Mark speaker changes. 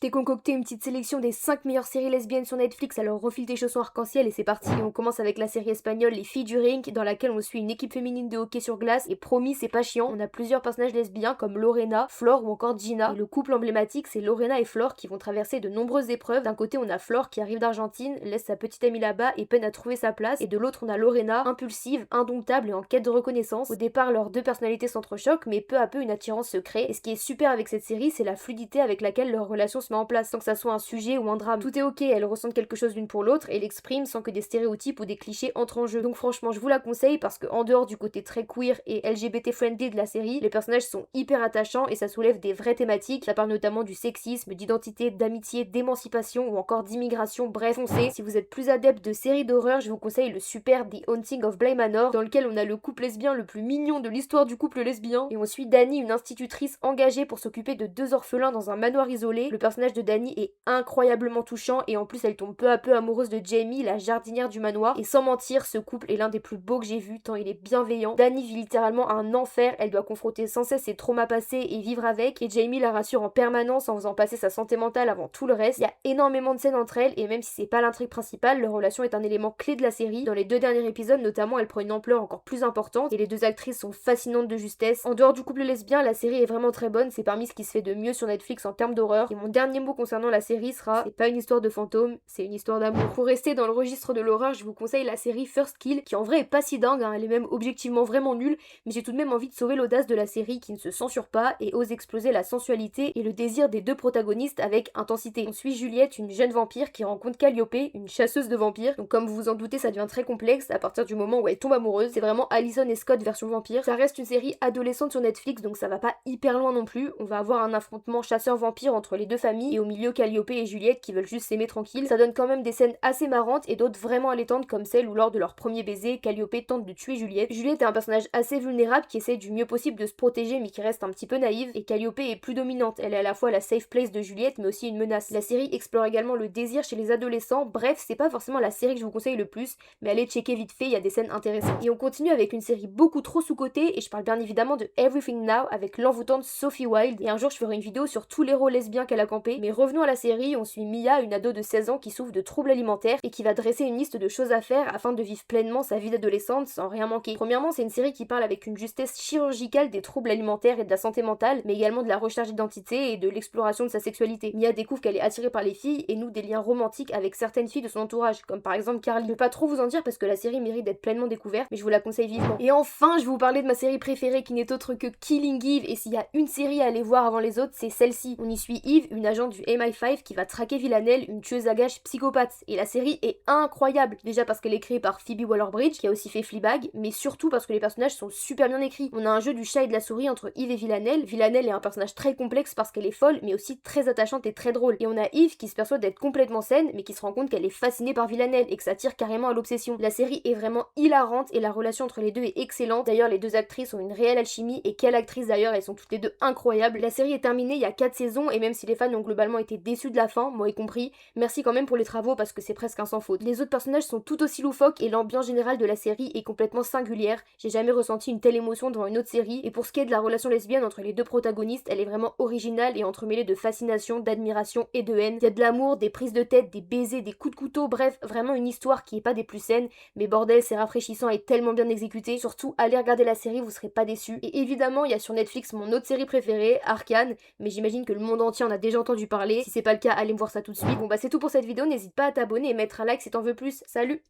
Speaker 1: t'ai concocté une petite sélection des 5 meilleures séries lesbiennes sur Netflix, alors refile tes chaussons arc-en-ciel et c'est parti. Et on commence avec la série espagnole Les Filles du Rink, dans laquelle on suit une équipe féminine de hockey sur glace, et promis, c'est pas chiant, on a plusieurs personnages lesbiens comme Lorena, Flore ou encore Gina. Et le couple emblématique, c'est Lorena et Flore qui vont traverser de nombreuses épreuves. D'un côté, on a Flore qui arrive d'Argentine, laisse sa petite amie là-bas et peine à trouver sa place, et de l'autre, on a Lorena, impulsive, indomptable et en quête de reconnaissance. Au départ, leurs deux personnalités s'entrechoquent, mais peu à peu, une attirance se crée. Et ce qui est super avec cette série, c'est la fluidité avec laquelle leur relation se met en place, sans que ça soit un sujet ou un drame. Tout est ok, elles ressentent quelque chose l'une pour l'autre et l'expriment sans que des stéréotypes ou des clichés entrent en jeu. Donc franchement, je vous la conseille parce que en dehors du côté très queer et LGBT friendly de la série, les personnages sont hyper attachants et ça soulève des vraies thématiques. Ça parle notamment du sexisme, d'identité, d'amitié, d'émancipation ou encore d'immigration. Bref, foncez. Si vous êtes plus adepte de séries d'horreur, je vous conseille le super The Haunting of Bly Manor, dans lequel on a le couple lesbien le plus mignon de l'histoire du couple lesbien. Et on suit Dani, une institutrice engagée pour s'occuper de deux orphelins dans un manoir isolé. Le personnage de Dani est incroyablement touchant et en plus elle tombe peu à peu amoureuse de Jamie, la jardinière du manoir. Et sans mentir, ce couple est l'un des plus beaux que j'ai vu tant il est bienveillant. Dani vit littéralement un enfer, elle doit confronter sans cesse ses traumas passés et vivre avec, et Jamie la rassure en permanence en faisant passer sa santé mentale avant tout le reste. Il y a énormément de scènes entre elles et même si c'est pas l'intrigue principale, leur relation est un élément clé de la série. Dans les 2 derniers épisodes notamment, elle prend une ampleur encore plus importante et les deux actrices sont fascinantes de justesse. En dehors du couple lesbien, la série est vraiment très bonne, c'est parmi ce qui se fait de mieux sur Netflix en termes d'horreur. Et mon dernier mot concernant la série sera: c'est pas une histoire de fantôme, c'est une histoire d'amour. Pour rester dans le registre de l'horreur, je vous conseille la série First Kill, qui en vrai est pas si dingue, hein, elle est même objectivement vraiment nulle, mais j'ai tout de même envie de sauver l'audace de la série qui ne se censure pas et ose exploser la sensualité et le désir des deux protagonistes avec intensité. On suit Juliette, une jeune vampire qui rencontre Calliope, une chasseuse de vampires. Donc comme vous vous en doutez, ça devient très complexe à partir du moment où elle tombe amoureuse. C'est vraiment Allison et Scott version vampire. Ça reste une série adolescente sur Netflix, donc ça va pas hyper loin non plus. On va avoir un affrontement chasseur-vampire entre les deux familles et au milieu Calliope et Juliette qui veulent juste s'aimer tranquille. Ça donne quand même des scènes assez marrantes et d'autres vraiment allaitantes comme celle où lors de leur premier baiser, Calliope tente de tuer Juliette. Juliette est un personnage assez vulnérable qui essaie du mieux possible de se protéger mais qui reste un petit peu naïve, et Calliope est plus dominante. Elle est à la fois la safe place de Juliette mais aussi une menace. La série explore également le désir chez les adolescents. Bref, c'est pas forcément la série que je vous conseille le plus, mais allez checker vite fait, il y a des scènes intéressantes. Et on continue avec une série beaucoup trop sous-cotée, et je parle bien évidemment de Everything Now avec l'envoûtante Sophie Wilde. Et un jour je ferai une vidéo sur tous les rôles lesbiens qu'elle a campé. Mais revenons à la série, on suit Mia, une ado de 16 ans qui souffre de troubles alimentaires et qui va dresser une liste de choses à faire afin de vivre pleinement sa vie d'adolescente sans rien manquer. Premièrement, c'est une série qui parle avec une justesse chirurgicale des troubles alimentaires et de la santé mentale, mais également de la recherche d'identité et de l'exploration de sa sexualité. Mia découvre qu'elle est attirée par les filles et noue des liens romantiques avec certaines filles de son entourage, comme par exemple Carly. Je peux pas trop vous en dire parce que la série mérite d'être pleinement découverte, mais je vous la conseille vivement. Et enfin, je vais vous parler de ma série préférée qui n'est autre que Killing Eve, et s'il y a une série à aller voir avant les autres, c'est celle-ci. On y suit Eve, une agente du MI5 qui va traquer Villanelle, une tueuse à gages psychopathe. Et la série est incroyable, déjà parce qu'elle est créée par Phoebe Waller-Bridge, qui a aussi fait Fleabag, mais surtout parce que les personnages sont super bien écrits. On a un jeu du chat et de la souris entre Eve et Villanelle. Villanelle est un personnage très complexe parce qu'elle est folle, mais aussi très attachante et très drôle. Et on a Eve qui se perçoit d'être complètement saine, mais qui se rend compte qu'elle est fascinée par Villanelle et que ça tire carrément à l'obsession. La série est vraiment hilarante et la relation entre les deux est excellente. D'ailleurs, les deux actrices ont une réelle alchimie, et quelle actrice d'ailleurs, elles sont toutes les deux incroyables. La série est terminée il y a 4 saisons, et même si les fans ont globalement été déçus de la fin, moi y compris, merci quand même pour les travaux parce que c'est presque un sans faute. Les autres personnages sont tout aussi loufoques et l'ambiance générale de la série est complètement singulière. J'ai jamais ressenti une telle émotion devant une autre série, et pour ce qui est de la relation lesbienne entre les deux protagonistes, elle est vraiment originale et entremêlée de fascination, d'admiration et de haine. Il y a de l'amour, des prises de tête, des baisers, des coups de couteau, bref, vraiment une histoire qui est pas des plus saines, mais bordel, c'est rafraîchissant et tellement bien exécuté. Surtout, allez regarder la série, vous serez pas déçus. Et évidemment, il y a sur Netflix mon autre série préférée, Arcane, mais j'imagine que le monde entier en a déjà entendu parler. Si c'est pas le cas, allez me voir ça tout de suite. Bon bah c'est tout pour cette vidéo, n'hésite pas à t'abonner et mettre un like si t'en veux plus. Salut!